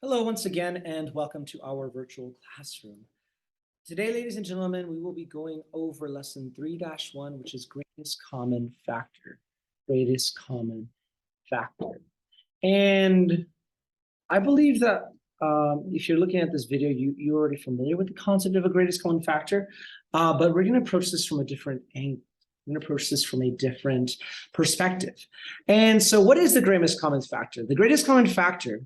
Hello once again, and welcome to our virtual classroom. Today, ladies and gentlemen, we will be going over lesson 3-1, which is greatest common factor. Greatest common factor. And I believe that if you're looking at this video, you're already familiar with the concept of a greatest common factor, but we're going to approach this from a different angle. We're going to approach this from a different perspective. And so what is the greatest common factor? The greatest common factor,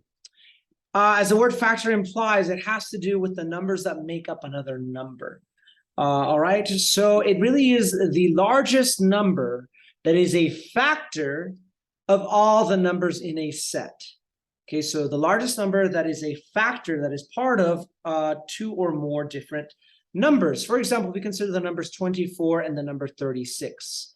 as the word factor implies, it has to do with the numbers that make up another number. All right, so it really is the largest number that is a factor of all the numbers in a set. Okay, so the largest number that is a factor that is part of two or more different numbers. For example, we consider the numbers 24 and the number 36.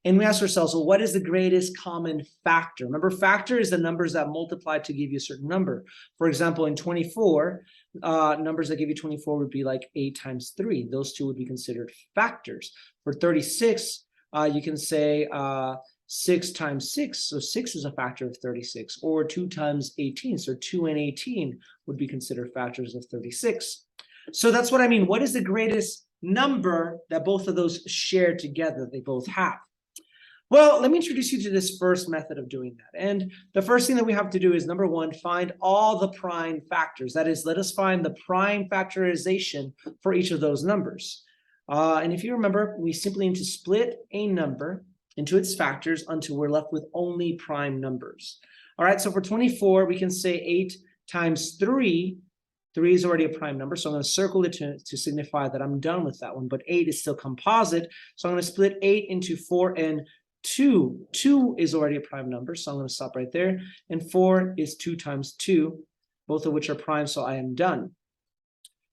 And we ask ourselves, well, what is the greatest common factor? Remember, factor is the numbers that multiply to give you a certain number. For example, in 24, numbers that give you 24 would be like 8 times 3. Those two would be considered factors. For 36, you can say 6 times 6. So 6 is a factor of 36. Or 2 times 18. So 2 and 18 would be considered factors of 36. So that's what I mean. What is the greatest number that both of those share together? They both have. Well, let me introduce you to this first method of doing that. And the first thing that we have to do is, number one, find all the prime factors. That is, let us find the prime factorization for each of those numbers. And if you remember, we simply need to split a number into its factors until we're left with only prime numbers. All right, so for 24, we can say 8 times 3. 3 is already a prime number, so I'm going to circle it to signify that I'm done with that one. But 8 is still composite, so I'm going to split 8 into 4 and 2. 2 is already a prime number, so I'm going to stop right there. And 4 is 2 times 2, both of which are prime, so I am done.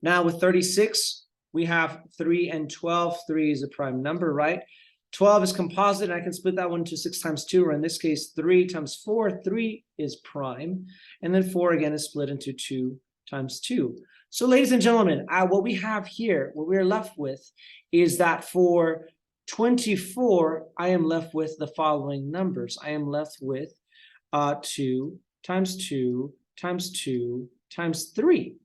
Now with 36, we have 3 and 12. 3 is a prime number, right? 12 is composite, and I can split that one to 6 times 2, or in this case, 3 times 4. 3 is prime. And then 4 again is split into 2 times 2. So ladies and gentlemen, what we have here, what we're left with is that for 24, I am left with the following numbers. I am left with 2 times 2 times 2 times 3.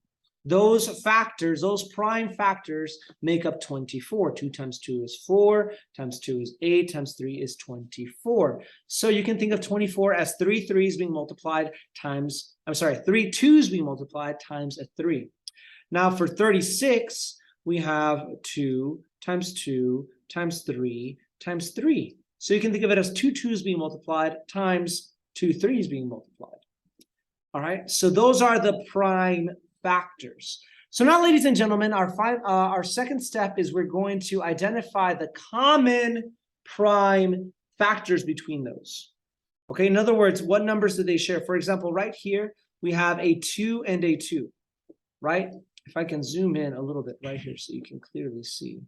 Those factors, those prime factors, make up 24. 2 times 2 is 4, times 2 is 8, times 3 is 24. So you can think of 24 as 3 3s being multiplied times, 3 2s being multiplied times a 3. Now for 36, we have 2 times 2 times 3 times 3. So you can think of it as 2 2s being multiplied times 2 3s being multiplied. All right, so those are the prime factors. So now, ladies and gentlemen, our second step is we're going to identify the common prime factors between those. Okay, in other words, what numbers do they share? For example, right here, we have a 2 and a 2, right? If I can zoom in a little bit right here so you can clearly see.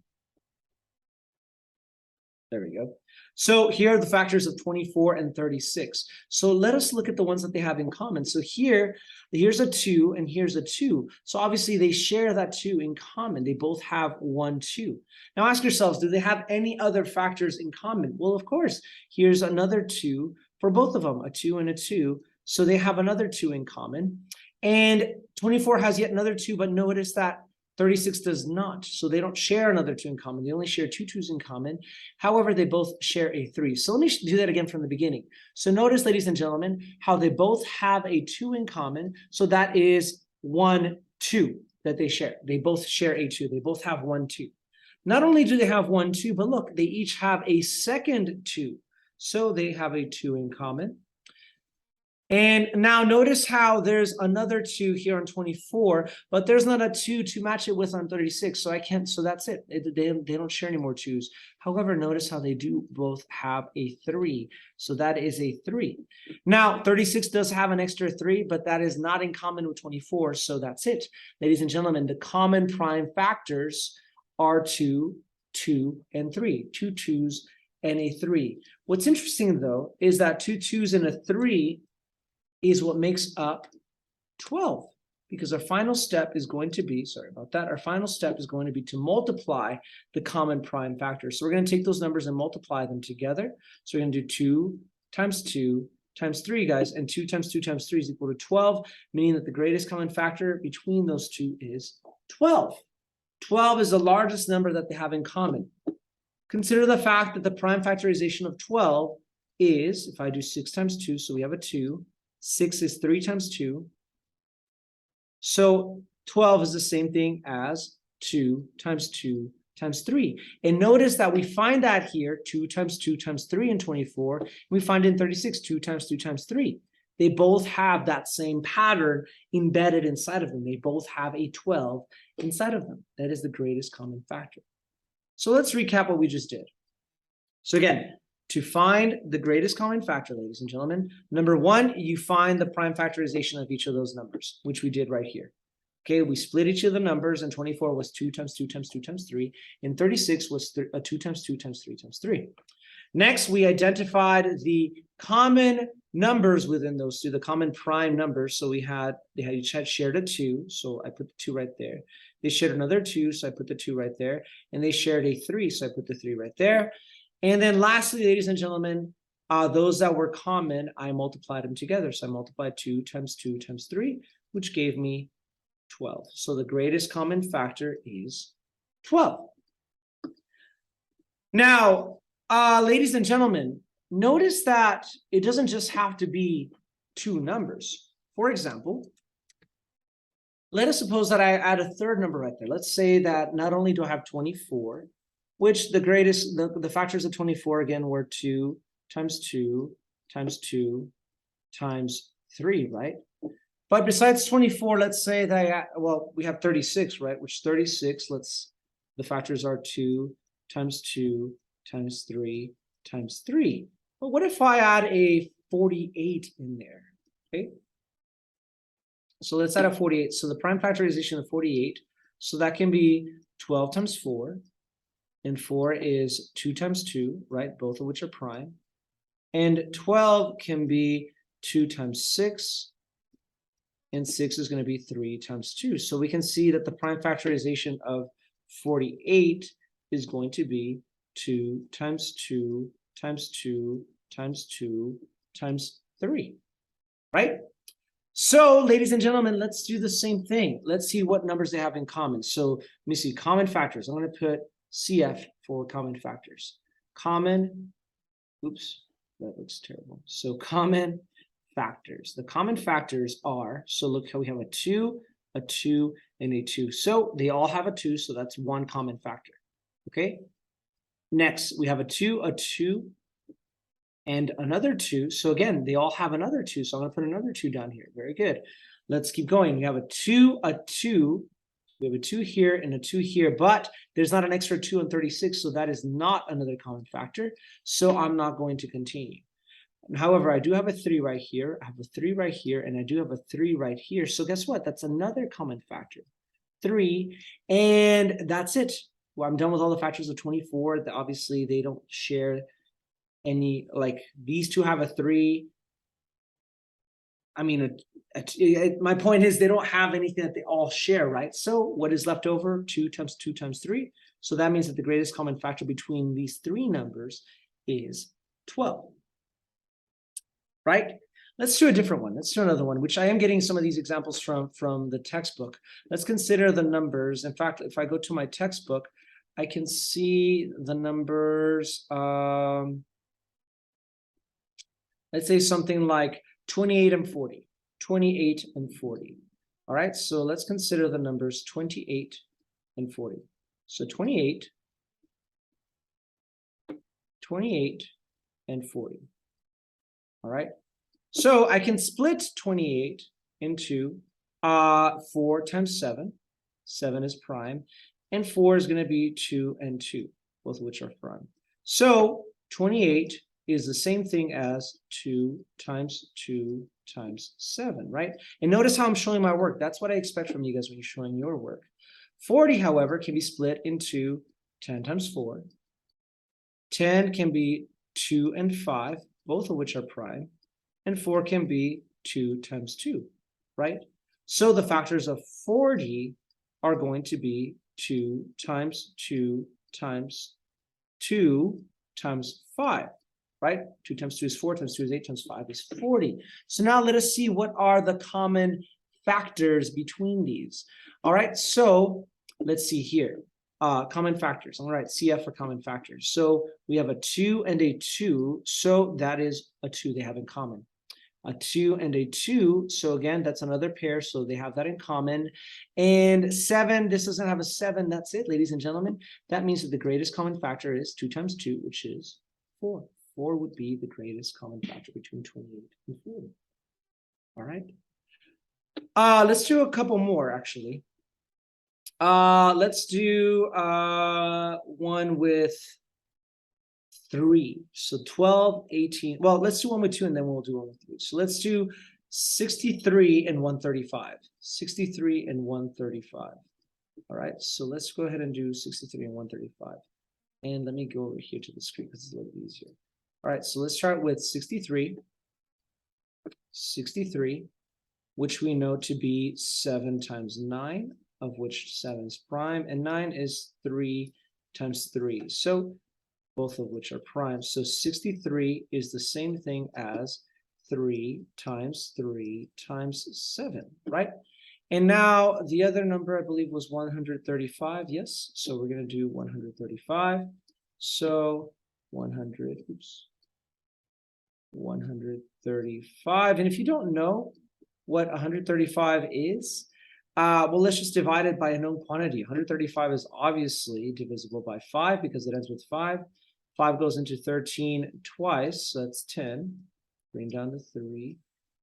There we go. So here are the factors of 24 and 36. So let us look at the ones that they have in common. So here's a 2 and here's a 2. So obviously they share that 2 in common. They both have 1, 2. Now ask yourselves, do they have any other factors in common? Well, of course, here's another 2 for both of them, a 2 and a 2. So they have another 2 in common. And 24 has yet another 2, but notice that 36 does not. So they don't share another 2 in common. They only share 2 2s in common. However, they both share a 3. So let me do that again from the beginning. So notice, ladies and gentlemen, how they both have a 2 in common. So that is 1 2 that they share. They both share a 2. They both have 1 2. Not only do they have 1 2, but look, they each have a second 2. So they have a 2 in common. And now notice how there's another 2 here on 24, but there's not a 2 to match it with on 36. So I can't, so that's it. They don't share any more 2s. However, notice how they do both have a 3. So that is a 3. Now, 36 does have an extra 3, but that is not in common with 24. So that's it. Ladies and gentlemen, the common prime factors are 2, 2, and 3. 2 2s and a 3. What's interesting, though, is that 2 2s and a 3 is what makes up 12, because our final step is going to be, our final step is going to be to multiply the common prime factors. So we're going to take those numbers and multiply them together. So we're going to do 2 times 2 times 3, guys, and 2 times 2 times 3 is equal to 12, meaning that the greatest common factor between those two is 12. 12 is the largest number that they have in common. Consider the fact that the prime factorization of 12 is, if I do 6 times 2, so we have a 2, 6 is 3 times 2. So 12 is the same thing as 2 times 2 times 3. And notice that we find that here, 2 times 2 times 3 in 24. We find in 36, 2 times 2 times 3. They both have that same pattern embedded inside of them. They both have a 12 inside of them. That is the greatest common factor. So let's recap what we just did. So again, to find the greatest common factor, ladies and gentlemen, number one, you find the prime factorization of each of those numbers, which we did right here. Okay, we split each of the numbers, and 24 was 2 times 2 times 2 times 3, and 36 was 2 times 2 times 3 times 3. Next, we identified the common numbers within those two, the common prime numbers. So they each had shared a 2, so I put the 2 right there. They shared another 2, so I put the 2 right there. And they shared a 3, so I put the 3 right there. And then lastly, ladies and gentlemen, those that were common, I multiplied them together. So I multiplied 2 times 2 times 3, which gave me 12. So the greatest common factor is 12. Now, ladies and gentlemen, notice that it doesn't just have to be two numbers. For example, let us suppose that I add a third number right there. Let's say that not only do I have 24, which the factors of 24 again were 2 times 2 times 2 times 3, right? But besides 24, let's say that we have 36, right? Which 36, the factors are 2 times 2 times 3 times 3. But what if I add a 48 in there? Okay. So let's add a 48. So the prime factorization of 48. So that can be 12 times 4. And 4 is 2 times 2, right? Both of which are prime. And 12 can be 2 times 6. And 6 is going to be 3 times 2. So we can see that the prime factorization of 48 is going to be 2 times 2 times 2 times 2 times 3, right? So, ladies and gentlemen, let's do the same thing. Let's see what numbers they have in common. So let me see, common factors. I'm going to put CF for common factors. Common, oops, that looks terrible. So common factors. The common factors are, so look how we have a 2, and a 2. So they all have a 2, so that's one common factor. Okay. Next, we have a 2, and another 2. So again, they all have another 2. So I'm going to put another 2 down here. Very good. Let's keep going. We have a 2. We have a 2 here and a 2 here, but there's not an extra 2 on 36, so that is not another common factor. So I'm not going to continue. However, I do have a 3 right here. I have a 3 right here, and I do have a 3 right here. So guess what? That's another common factor. 3, and that's it. Well, I'm done with all the factors of 24. Obviously, they don't share any, like these two have a 3. I mean, my point is they don't have anything that they all share, right? So what is left over? 2 times 2 times 3. So that means that the greatest common factor between these three numbers is 12, right? Let's do a different one. Let's do another one, which I am getting some of these examples from the textbook. Let's consider the numbers. In fact, if I go to my textbook, I can see the numbers. Let's say something like 28 and 40. 28 and 40. All right, so let's consider the numbers 28 and 40. So 28 and 40. All right, so I can split 28 into 4 times 7. 7 is prime, and 4 is going to be 2 and 2, both of which are prime. So 28 is the same thing as 2 times 2 times 7, right? And notice how I'm showing my work. That's what I expect from you guys when you're showing your work. 40, however, can be split into 10 times 4. 10 can be 2 and 5, both of which are prime. And 4 can be 2 times 2, right? So the factors of 40 are going to be 2 times 2 times 2 times 5. right? 2 times 2 is 4, times 2 is 8, times 5 is 40. So now let us see what are the common factors between these. All right, so let's see here. Common factors. All right, CF for common factors. So we have a 2 and a 2. So that is a 2 they have in common. A 2 and a 2. So again, that's another pair. So they have that in common. And 7, this doesn't have a 7. That's it, ladies and gentlemen. That means that the greatest common factor is 2 times 2, which is 4. 4 would be the greatest common factor between 28 and 40. All right. Let's do a couple more, actually. Let's do one with 3. So 12, 18. Well, let's do one with 2 and then we'll do one with 3. So let's do 63 and 135. 63 and 135. All right. So let's go ahead and do 63 and 135. And let me go over here to the screen because it's a little easier. All right. So let's start with 63. 63, which we know to be 7 times 9, of which 7 is prime, and 9 is 3 times 3. So both of which are prime. So 63 is the same thing as 3 times 3 times 7, right? And now the other number I believe was 135. Yes. So we're going to do 135. So 135. And if you don't know what 135 is, well, let's just divide it by a known quantity. 135 is obviously divisible by 5 because it ends with 5. 5 goes into 13 twice, so that's 10. Bring down to 3.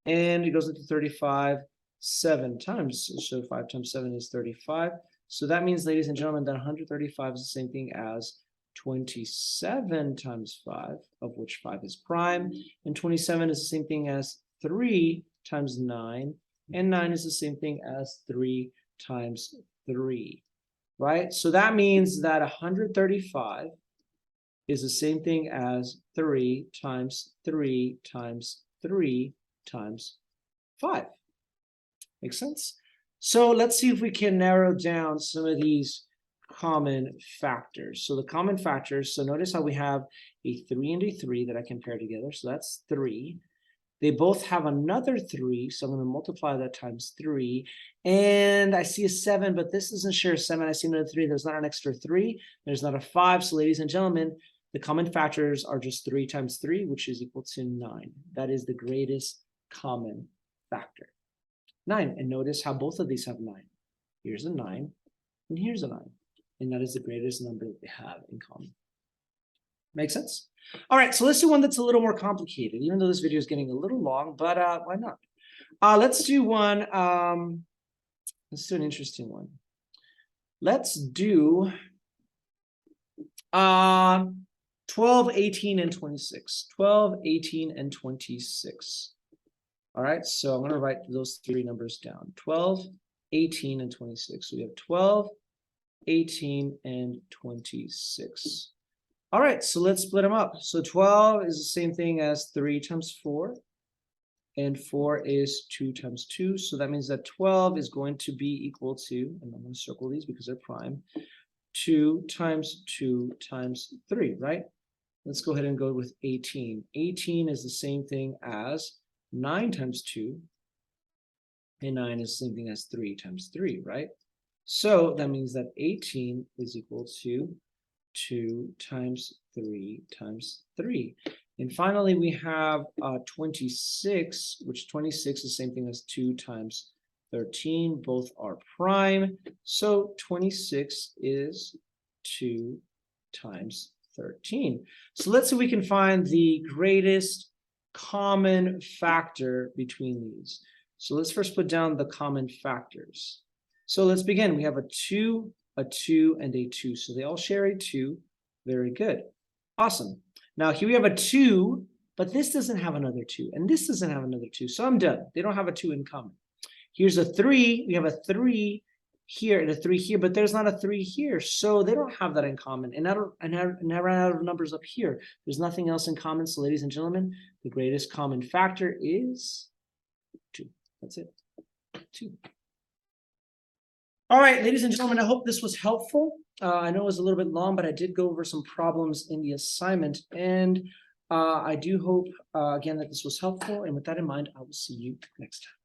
And it goes into 35 7 times. So 5 times 7 is 35. So that means, ladies and gentlemen, that 135 is the same thing as 27 times 5, of which 5 is prime. And 27 is the same thing as 3 times 9. And 9 is the same thing as 3 times 3, right? So that means that 135 is the same thing as 3 times 3 times 3 times 5. Makes sense? So let's see if we can narrow down some of these common factors. So the common factors, so notice how we have a 3 and a 3 that I can pair together. So that's 3. They both have another 3, so I'm going to multiply that times 3. And I see a 7, but this doesn't share a 7. I see another 3. There's not an extra 3. There's not a 5. So ladies and gentlemen, the common factors are just 3 times 3, which is equal to 9. That is the greatest common factor. 9. And notice how both of these have 9. Here's a 9, and here's a 9. And that is the greatest number that they have in common. Make sense? All right, so let's do one that's a little more complicated, even though this video is getting a little long, but why not? Let's do one, let's do an interesting one. Let's do 12, 18, and 26. 12, 18, and 26. All right, so I'm going to write those 3 numbers down. 12, 18, and 26. So we have 12, 18, and 26. All right, so let's split them up. So 12 is the same thing as 3 times 4. And 4 is 2 times 2. So that means that 12 is going to be equal to, and I'm going to circle these because they're prime, 2 times 2 times 3, right? Let's go ahead and go with 18. 18 is the same thing as 9 times 2. And 9 is the same thing as 3 times 3, right? So that means that 18 is equal to 2 times 3 times 3. And finally, we have 26, which 26 is the same thing as 2 times 13. Both are prime. So 26 is 2 times 13. So let's see if we can find the greatest common factor between these. So let's first put down the common factors. So let's begin. We have a 2, a 2, and a 2. So they all share a 2. Very good. Awesome. Now here we have a 2, but this doesn't have another 2, and this doesn't have another 2. So I'm done. They don't have a 2 in common. Here's a 3. We have a 3 here and a 3 here, but there's not a 3 here. So they don't have that in common. And I ran out of numbers up here. There's nothing else in common. So ladies and gentlemen, the greatest common factor is 2. That's it. 2. All right, ladies and gentlemen, I hope this was helpful. I know it was a little bit long, but I did go over some problems in the assignment. And I do hope, again, that this was helpful, and with that in mind, I will see you next time.